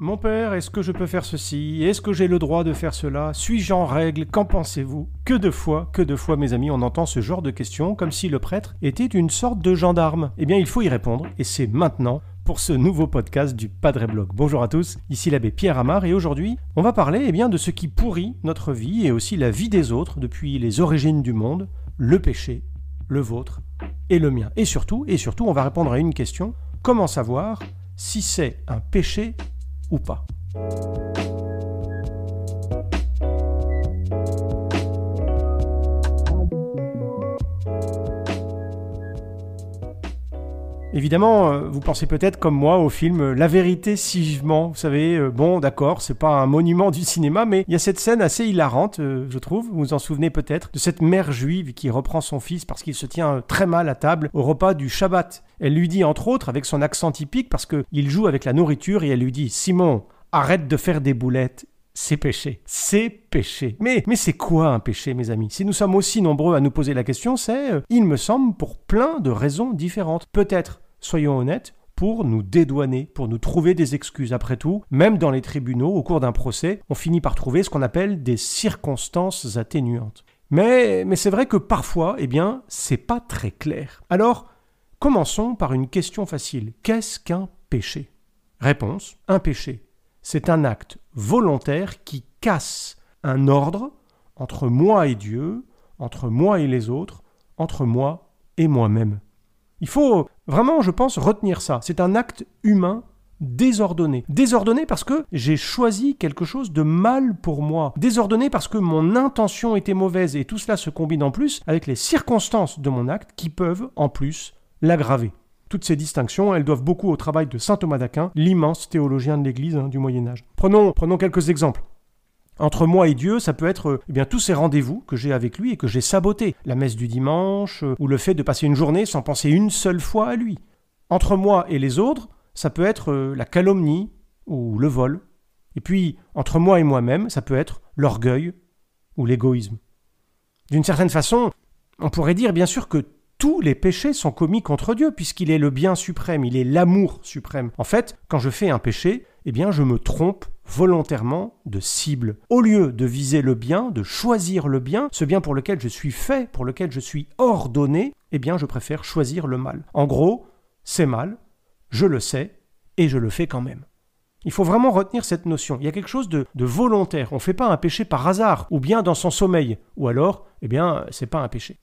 Mon père, est-ce que je peux faire ceci? Est-ce que j'ai le droit de faire cela? Suis-je en règle? Qu'en pensez-vous? Que de fois, mes amis, on entend ce genre de questions comme si le prêtre était une sorte de gendarme. Eh bien, il faut y répondre, et c'est maintenant pour ce nouveau podcast du Padre Blog. Bonjour à tous, ici l'abbé Pierre Amar, et aujourd'hui, on va parler de ce qui pourrit notre vie et aussi la vie des autres depuis les origines du monde, le péché, le vôtre et le mien. Et surtout, on va répondre à une question: comment savoir si c'est un péché ou pas? Évidemment, vous pensez peut-être comme moi au film La vérité si vivement. Vous savez, bon d'accord, c'est pas un monument du cinéma, mais il y a cette scène assez hilarante, je trouve. Vous vous en souvenez peut-être, de cette mère juive qui reprend son fils parce qu'il se tient très mal à table au repas du Shabbat. Elle lui dit entre autres, avec son accent typique, parce qu'il joue avec la nourriture, et elle lui dit: Simon, arrête de faire des boulettes. C'est péché. C'est péché. Mais c'est quoi un péché, mes amis? Si nous sommes aussi nombreux à nous poser la question, c'est, il me semble, pour plein de raisons différentes. Peut-être, soyons honnêtes, pour nous dédouaner, pour nous trouver des excuses. Après tout, même dans les tribunaux, au cours d'un procès, on finit par trouver ce qu'on appelle des circonstances atténuantes. Mais c'est vrai que parfois, c'est pas très clair. Alors, commençons par une question facile. Qu'est-ce qu'un péché? Réponse: un péché, c'est un acte volontaire qui casse un ordre entre moi et Dieu, entre moi et les autres, entre moi et moi-même. Il faut vraiment, je pense, retenir ça. C'est un acte humain désordonné. Désordonné parce que j'ai choisi quelque chose de mal pour moi. Désordonné parce que mon intention était mauvaise, et tout cela se combine en plus avec les circonstances de mon acte qui peuvent, en plus, l'aggraver. Toutes ces distinctions, elles doivent beaucoup au travail de saint Thomas d'Aquin, l'immense théologien de l'Église du Moyen-Âge. Prenons quelques exemples. Entre moi et Dieu, ça peut être tous ces rendez-vous que j'ai avec lui et que j'ai sabotés. La messe du dimanche, ou le fait de passer une journée sans penser une seule fois à lui. Entre moi et les autres, ça peut être la calomnie ou le vol. Et puis, entre moi et moi-même, ça peut être l'orgueil ou l'égoïsme. D'une certaine façon, on pourrait dire bien sûr que tous les péchés sont commis contre Dieu, puisqu'il est le bien suprême, il est l'amour suprême. En fait, quand je fais un péché, je me trompe volontairement de cible. Au lieu de viser le bien, de choisir le bien, ce bien pour lequel je suis fait, pour lequel je suis ordonné, je préfère choisir le mal. En gros, c'est mal, je le sais, et je le fais quand même. Il faut vraiment retenir cette notion. Il y a quelque chose de volontaire. On ne fait pas un péché par hasard, ou bien dans son sommeil, ou alors, c'est pas un péché.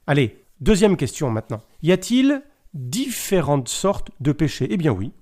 Allez, deuxième question maintenant. Y a-t-il différentes sortes de péchés?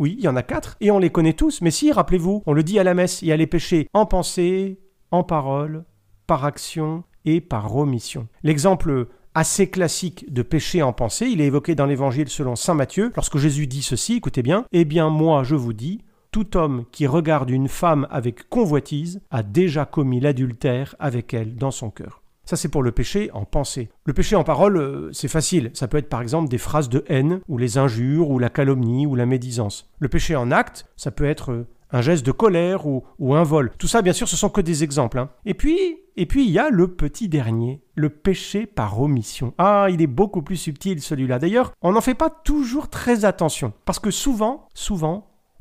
Oui, il y en a 4, et on les connaît tous. Mais si, rappelez-vous, on le dit à la messe, il y a les péchés en pensée, en parole, par action et par omission. L'exemple assez classique de péché en pensée, il est évoqué dans l'Évangile selon saint Matthieu, lorsque Jésus dit ceci, écoutez bien: moi je vous dis, tout homme qui regarde une femme avec convoitise a déjà commis l'adultère avec elle dans son cœur. Ça, c'est pour le péché en pensée. Le péché en parole, c'est facile. Ça peut être par exemple des phrases de haine, ou les injures, ou la calomnie, ou la médisance. Le péché en acte, ça peut être un geste de colère ou un vol. Tout ça, bien sûr, ce sont que des exemples. Et puis, il y a le petit dernier, le péché par omission. Ah, il est beaucoup plus subtil celui-là. D'ailleurs, on n'en fait pas toujours très attention. Parce que souvent,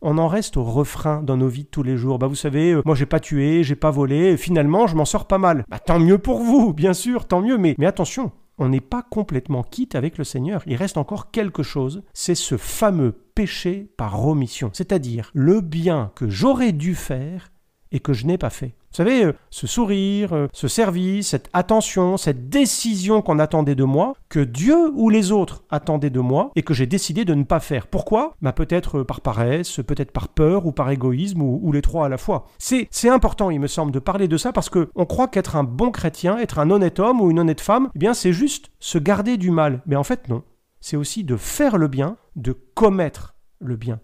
on en reste au refrain dans nos vies de tous les jours. Vous savez, moi j'ai pas tué, j'ai pas volé, et finalement je m'en sors pas mal. Tant mieux pour vous, bien sûr, tant mieux, mais attention, on n'est pas complètement quitte avec le Seigneur. Il reste encore quelque chose, c'est ce fameux péché par omission, c'est-à-dire le bien que j'aurais dû faire et que je n'ai pas fait. Vous savez, ce sourire, ce service, cette attention, cette décision qu'on attendait de moi, que Dieu ou les autres attendaient de moi et que j'ai décidé de ne pas faire. Pourquoi ? Peut-être par paresse, peut-être par peur ou par égoïsme ou les trois à la fois. C'est important, il me semble, de parler de ça parce qu'on croit qu'être un bon chrétien, être un honnête homme ou une honnête femme, c'est juste se garder du mal. Mais en fait, non. C'est aussi de faire le bien, de commettre le bien.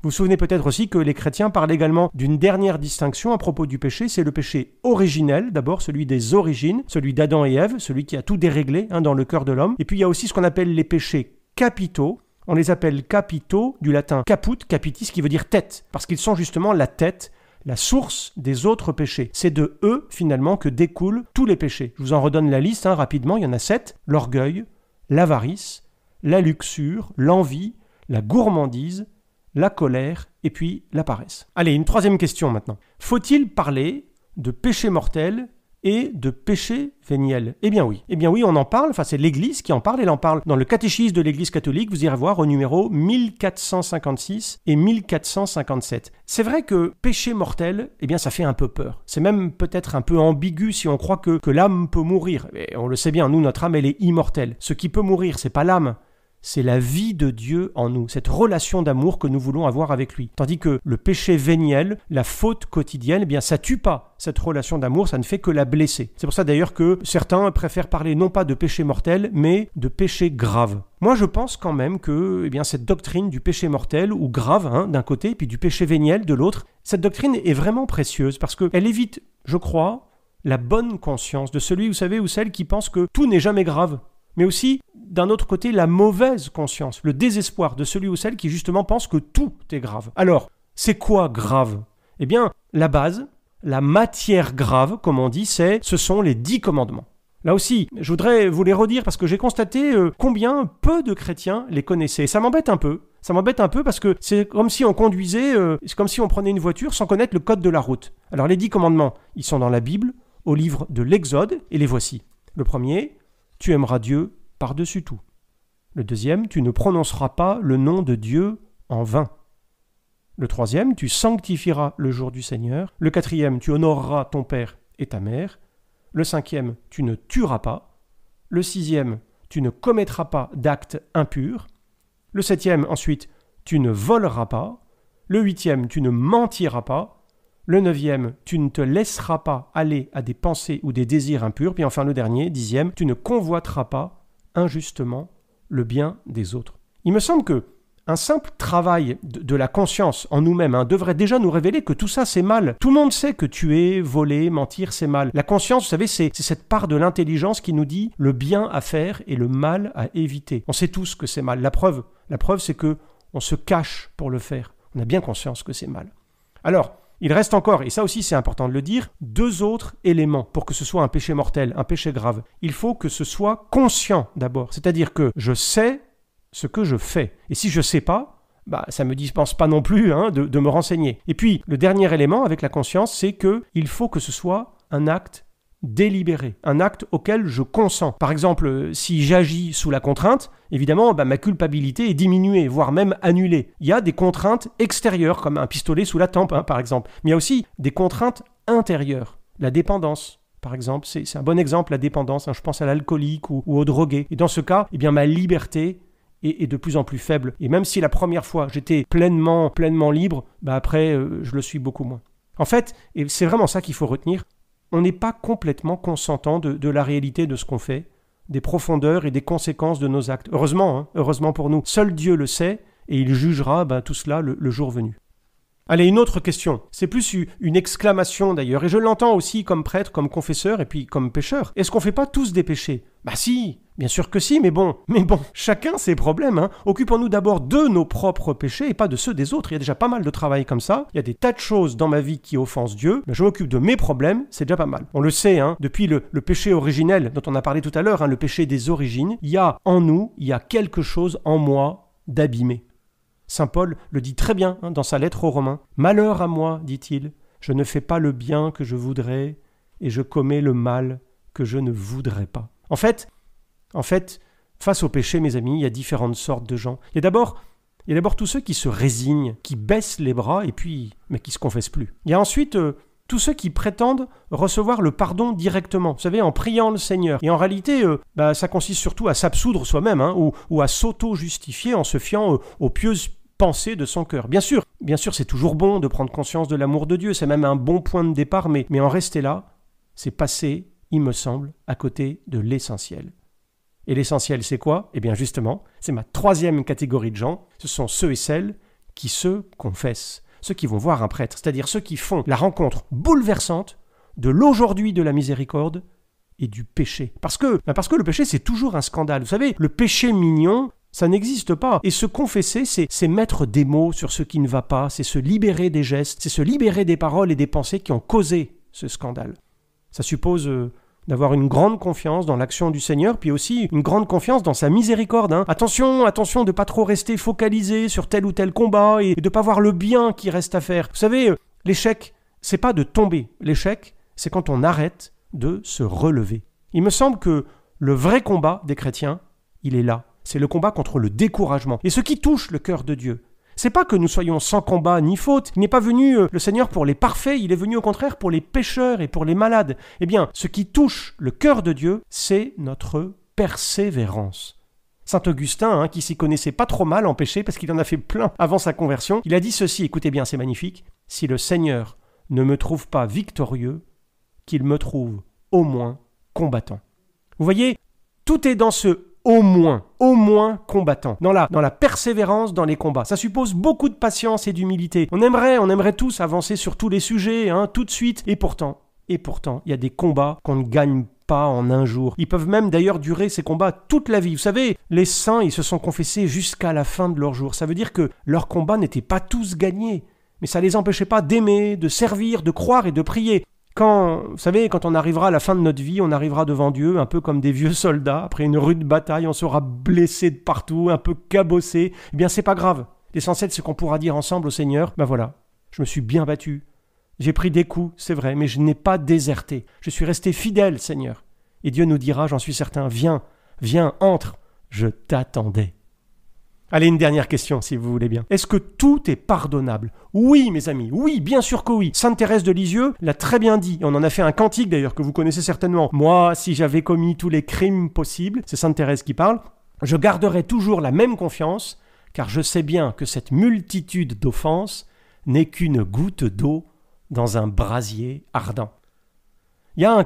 Vous vous souvenez peut-être aussi que les chrétiens parlent également d'une dernière distinction à propos du péché, c'est le péché originel, d'abord celui des origines, celui d'Adam et Ève, celui qui a tout déréglé dans le cœur de l'homme. Et puis il y a aussi ce qu'on appelle les péchés capitaux. On les appelle capitaux, du latin caput, capitis, qui veut dire tête, parce qu'ils sont justement la tête, la source des autres péchés. C'est de eux, finalement, que découlent tous les péchés. Je vous en redonne la liste rapidement, il y en a 7. L'orgueil, l'avarice, la luxure, l'envie, la gourmandise, la colère et puis la paresse. Allez, une troisième question maintenant. Faut-il parler de péché mortel et de péché véniel? Eh bien oui, on en parle, c'est l'Église qui en parle, elle en parle dans le catéchisme de l'Église catholique, vous irez voir au numéro 1456 et 1457. C'est vrai que péché mortel, ça fait un peu peur. C'est même peut-être un peu ambigu si on croit que l'âme peut mourir. Et on le sait bien, nous, notre âme, elle est immortelle. Ce qui peut mourir, c'est pas l'âme, c'est la vie de Dieu en nous, cette relation d'amour que nous voulons avoir avec lui. Tandis que le péché véniel, la faute quotidienne, ça tue pas cette relation d'amour, ça ne fait que la blesser. C'est pour ça d'ailleurs que certains préfèrent parler non pas de péché mortel, mais de péché grave. Moi, je pense quand même que cette doctrine du péché mortel ou grave d'un côté, puis du péché véniel de l'autre, cette doctrine est vraiment précieuse parce qu'elle évite, je crois, la bonne conscience de celui, vous savez, ou celle qui pense que tout n'est jamais grave. Mais aussi, d'un autre côté, la mauvaise conscience, le désespoir de celui ou celle qui justement pense que tout est grave. Alors, c'est quoi grave? La base, la matière grave, comme on dit, ce sont les 10 commandements. Là aussi, je voudrais vous les redire parce que j'ai constaté combien peu de chrétiens les connaissaient. Ça m'embête un peu. Ça m'embête un peu parce que c'est comme si on conduisait, c'est comme si on prenait une voiture sans connaître le code de la route. Alors les 10 commandements, ils sont dans la Bible, au livre de l'Exode, et les voici. Le premier, tu aimeras Dieu par-dessus tout. Le deuxième, tu ne prononceras pas le nom de Dieu en vain. Le troisième, tu sanctifieras le jour du Seigneur. Le quatrième, tu honoreras ton père et ta mère. Le cinquième, tu ne tueras pas. Le sixième, tu ne commettras pas d'actes impurs. Le septième, ensuite, tu ne voleras pas. Le huitième, tu ne mentiras pas. Le neuvième, tu ne te laisseras pas aller à des pensées ou des désirs impurs. Puis enfin le dernier, 10e, tu ne convoiteras pas injustement le bien des autres. Il me semble que un simple travail de la conscience en nous-mêmes devrait déjà nous révéler que tout ça c'est mal. Tout le monde sait que tuer, voler, mentir c'est mal. La conscience, vous savez, c'est cette part de l'intelligence qui nous dit le bien à faire et le mal à éviter. On sait tous que c'est mal. La preuve c'est que on se cache pour le faire. On a bien conscience que c'est mal. Alors, il reste encore, et ça aussi c'est important de le dire, 2 autres éléments pour que ce soit un péché mortel, un péché grave. Il faut que ce soit conscient d'abord, c'est-à-dire que je sais ce que je fais. Et si je ne sais pas, ça ne me dispense pas non plus de me renseigner. Et puis, le dernier élément avec la conscience, c'est qu'il faut que ce soit un acte délibéré, un acte auquel je consens. Par exemple, si j'agis sous la contrainte, évidemment, ma culpabilité est diminuée, voire même annulée. Il y a des contraintes extérieures, comme un pistolet sous la tempe, par exemple. Mais il y a aussi des contraintes intérieures. La dépendance, par exemple, c'est un bon exemple, la dépendance. Je pense à l'alcoolique ou au drogué. Et dans ce cas, ma liberté est de plus en plus faible. Et même si la première fois, j'étais pleinement libre, après, je le suis beaucoup moins. En fait, et c'est vraiment ça qu'il faut retenir, on n'est pas complètement consentant de la réalité de ce qu'on fait, des profondeurs et des conséquences de nos actes. Heureusement, heureusement pour nous. Seul Dieu le sait et il jugera tout cela le jour venu. Allez, une autre question. C'est plus une exclamation d'ailleurs, et je l'entends aussi comme prêtre, comme confesseur et puis comme pécheur. Est-ce qu'on ne fait pas tous des péchés? Si, bien sûr que si, mais bon, chacun ses problèmes. Occupons-nous d'abord de nos propres péchés et pas de ceux des autres. Il y a déjà pas mal de travail comme ça. Il y a des tas de choses dans ma vie qui offensent Dieu. Je m'occupe de mes problèmes, c'est déjà pas mal. On le sait, depuis le péché originel dont on a parlé tout à l'heure, le péché des origines, il y a en nous, il y a quelque chose en moi d'abîmé. Saint Paul le dit très bien dans sa lettre aux Romains. « Malheur à moi, dit-il, je ne fais pas le bien que je voudrais et je commets le mal que je ne voudrais pas. » En fait, face au péché, mes amis, il y a différentes sortes de gens. Il y a d'abord tous ceux qui se résignent, qui baissent les bras mais qui ne se confessent plus. Il y a ensuite tous ceux qui prétendent recevoir le pardon directement, vous savez, en priant le Seigneur. Et en réalité, ça consiste surtout à s'absoudre soi-même ou à s'auto-justifier en se fiant aux pieuses pensées de son cœur. Bien sûr, c'est toujours bon de prendre conscience de l'amour de Dieu, c'est même un bon point de départ, mais en rester là, c'est passer, il me semble, à côté de l'essentiel. Et l'essentiel, c'est quoi? Justement, c'est ma 3e catégorie de gens, ce sont ceux et celles qui se confessent. Ceux qui vont voir un prêtre, c'est-à-dire ceux qui font la rencontre bouleversante de l'aujourd'hui de la miséricorde et du péché. Parce que le péché, c'est toujours un scandale. Vous savez, le péché mignon, Ça n'existe pas. Et se confesser, c'est mettre des mots sur ce qui ne va pas, c'est se libérer des gestes, c'est se libérer des paroles et des pensées qui ont causé ce scandale. Ça suppose d'avoir une grande confiance dans l'action du Seigneur, puis aussi une grande confiance dans sa miséricorde. Attention de ne pas trop rester focalisé sur tel ou tel combat et de ne pas voir le bien qui reste à faire. Vous savez, l'échec, c'est pas de tomber. L'échec, c'est quand on arrête de se relever. Il me semble que le vrai combat des chrétiens, il est là. C'est le combat contre le découragement. Et ce qui touche le cœur de Dieu, c'est pas que nous soyons sans combat ni faute. Il n'est pas venu le Seigneur pour les parfaits, il est venu au contraire pour les pécheurs et pour les malades. Eh bien, ce qui touche le cœur de Dieu, c'est notre persévérance. Saint Augustin, qui s'y connaissait pas trop mal en péché, parce qu'il en a fait plein avant sa conversion, il a dit ceci, écoutez bien, c'est magnifique. « Si le Seigneur ne me trouve pas victorieux, qu'il me trouve au moins combattant. » Vous voyez, tout est dans ce au moins combattant, dans la persévérance dans les combats. Ça suppose beaucoup de patience et d'humilité. On aimerait tous avancer sur tous les sujets, tout de suite. Et pourtant, il y a des combats qu'on ne gagne pas en un jour. Ils peuvent même d'ailleurs durer ces combats toute la vie. Vous savez, les saints, ils se sont confessés jusqu'à la fin de leur jour. Ça veut dire que leurs combats n'étaient pas tous gagnés. Mais ça ne les empêchait pas d'aimer, de servir, de croire et de prier. Vous savez, quand on arrivera à la fin de notre vie, on arrivera devant Dieu, un peu comme des vieux soldats, après une rude bataille, on sera blessé de partout, un peu cabossé. Eh bien, c'est pas grave. L'essentiel, c'est qu'on pourra dire ensemble au Seigneur, voilà, je me suis bien battu. J'ai pris des coups, c'est vrai, mais je n'ai pas déserté. Je suis resté fidèle, Seigneur. Et Dieu nous dira, j'en suis certain, viens, entre, je t'attendais. Allez, une dernière question, si vous voulez bien. Est-ce que tout est pardonnable ? Oui, mes amis, oui, bien sûr que oui. Sainte Thérèse de Lisieux l'a très bien dit. On en a fait un cantique, d'ailleurs, que vous connaissez certainement. Moi, si j'avais commis tous les crimes possibles, c'est Sainte Thérèse qui parle, je garderais toujours la même confiance, car je sais bien que cette multitude d'offenses n'est qu'une goutte d'eau dans un brasier ardent. Il y a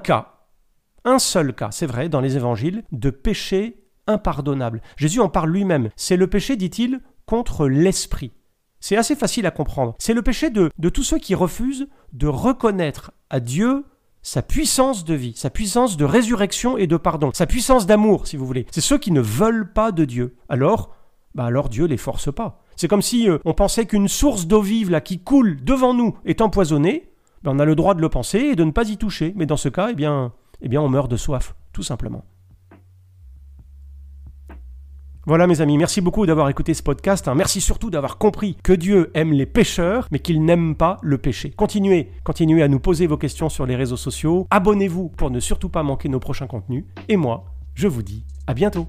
un seul cas, c'est vrai, dans les évangiles, de péché impardonnable. Jésus en parle lui-même. C'est le péché, dit-il, contre l'esprit. C'est assez facile à comprendre. C'est le péché de tous ceux qui refusent de reconnaître à Dieu sa puissance de vie, sa puissance de résurrection et de pardon, sa puissance d'amour, si vous voulez. C'est ceux qui ne veulent pas de Dieu. Alors Dieu les force pas. C'est comme si on pensait qu'une source d'eau vive là, qui coule devant nous est empoisonnée. On a le droit de le penser et de ne pas y toucher. Mais dans ce cas, eh bien, on meurt de soif, tout simplement. Voilà mes amis, merci beaucoup d'avoir écouté ce podcast. Merci surtout d'avoir compris que Dieu aime les pécheurs, mais qu'il n'aime pas le péché. Continuez à nous poser vos questions sur les réseaux sociaux. Abonnez-vous pour ne surtout pas manquer nos prochains contenus. Et moi, je vous dis à bientôt.